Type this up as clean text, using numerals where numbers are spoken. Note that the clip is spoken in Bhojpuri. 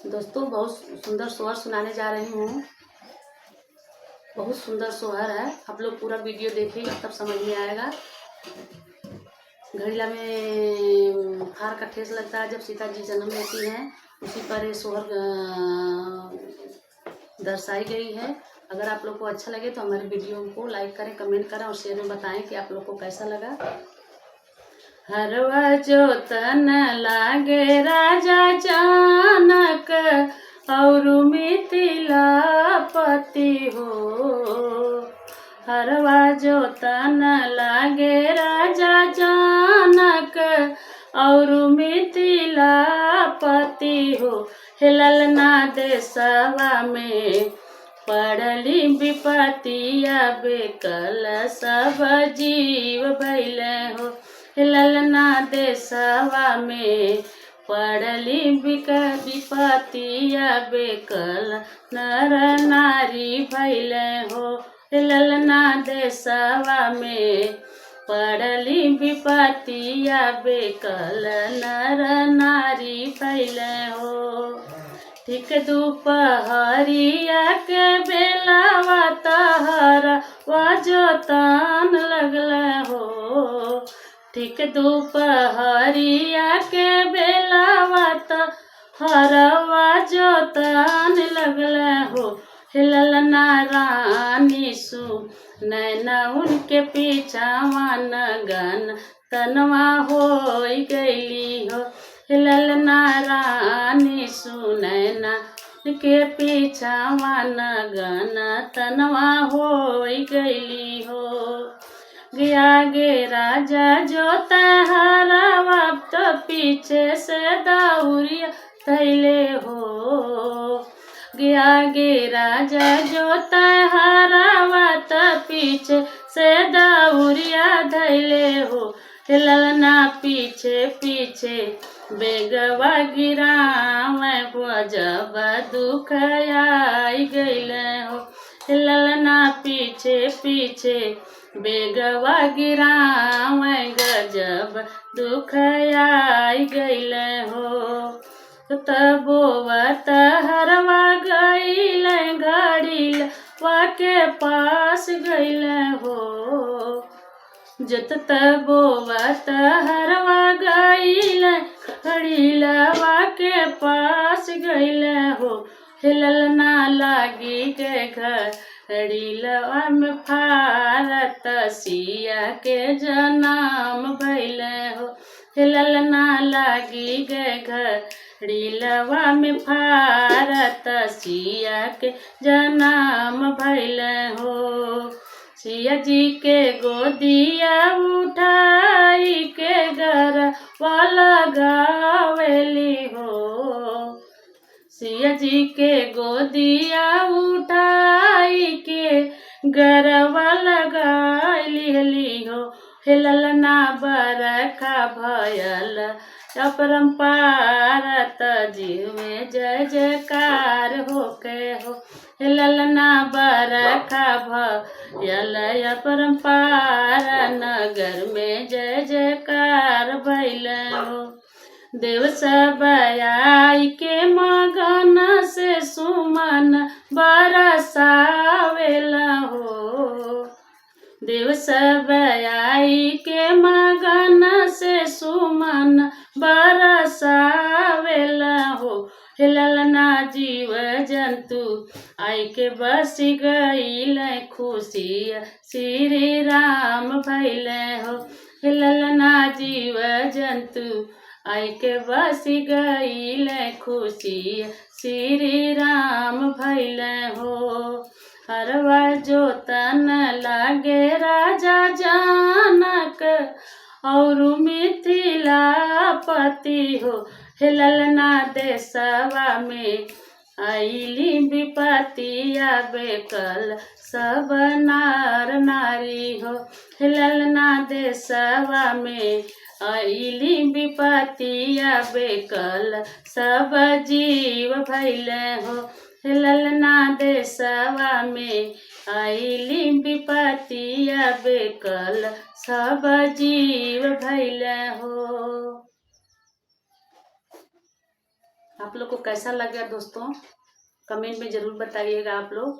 दोस्तों, बहुत सुंदर सोहर सुनाने जा रही हूँ। बहुत सुंदर सोहर है। आप लोग पूरा वीडियो देखिएगा तब समझ में आएगा। घड़ीला में फार का ठेस लगता है जब सीता जी जन्म लेती हैं, उसी पर ये सोहर दर्शाई गई है। अगर आप लोग को अच्छा लगे तो हमारे वीडियो को लाइक करें, कमेंट करें और शेयर में बताएं कि आप लोग को कैसा लगा। हरवा जोतन लागे राजा जनक और मिथिला पति हो। हरवा जोतन लागे राजा जनक और मिथिला पति हो। ललना देशवा में पड़ली विपतिया बेकल सब जीव भैले हो। ललना देशवा में पड़ली विपतिया बेकल नर नारी भैले हो। ललना देशवा में पड़ली विपतिया बेकल नर नारी भैले हो। ठीक दोपहरिया के बेलावा तहरा जोतन लगल हो। ठीक दोपहरिया के बेलावा तहरा जोतन लगल हो। ललना रानी सु नैना उनके पीछावा नगन तनवा हो गईली हो। ललना रानी सुनैना के पीछावा नगन तनवा हो गईली हो। गया गे राजा जोता हरावा तो पीछे से दौरिया थैले हो। गया गे राजा जोता हरावा तो पीछे से दौरिया धैले हो। ललना पीछे पीछे बेगवा गिराव जब दुख आई गईल हो। ललना पीछे पीछे बेगवा गिराव गजब दुख आई गईल हो। तबोवत हरवा गईल घड़ील वाके पास गईल हो। जत तबोवत हरवा गईल घड़ीलवा के पास गईल हो। ललना लागी के घड़ीलवा में फारत सिया के जन्म भइल हो। ललना लागी के घड़ीलवा में फारत सिया के जन्म भइल हो। सिया जी के गोदिया उठाई के घर वाला गावेली हो। सिया जी के गोदिया उठाई के घर वाला गाली हो। ललना बरखा भयल अपरंपार जीव में जय जयकार होके हो। ललना बरखा भयल अपरंपार नगर में जय जयकार भइल हो। देव सब आई के मगन से सुमन बरसावेल हो। देव सब आई के मगन से सुमन बरसावेल हो। ललना जीव जंतु आई के बस गईल खुशी श्री राम भैले हो। ललना जीव जंतु आई के बस गईल खुशी श्री राम भैले हो। हरवा जोतन लागे राजा जनक और मिथिला पति हो। ललना देशवा में आईली विपतिया बेकल सब नार नारी हो। ललना देशवा में आईली विपतिया बेकल सब जीव भैले हो। ललना देशवा में आईली विपतिया बेकल सब जीव भैले हो। आप लोग को कैसा लगा दोस्तों, कमेंट में ज़रूर बताइएगा आप लोग।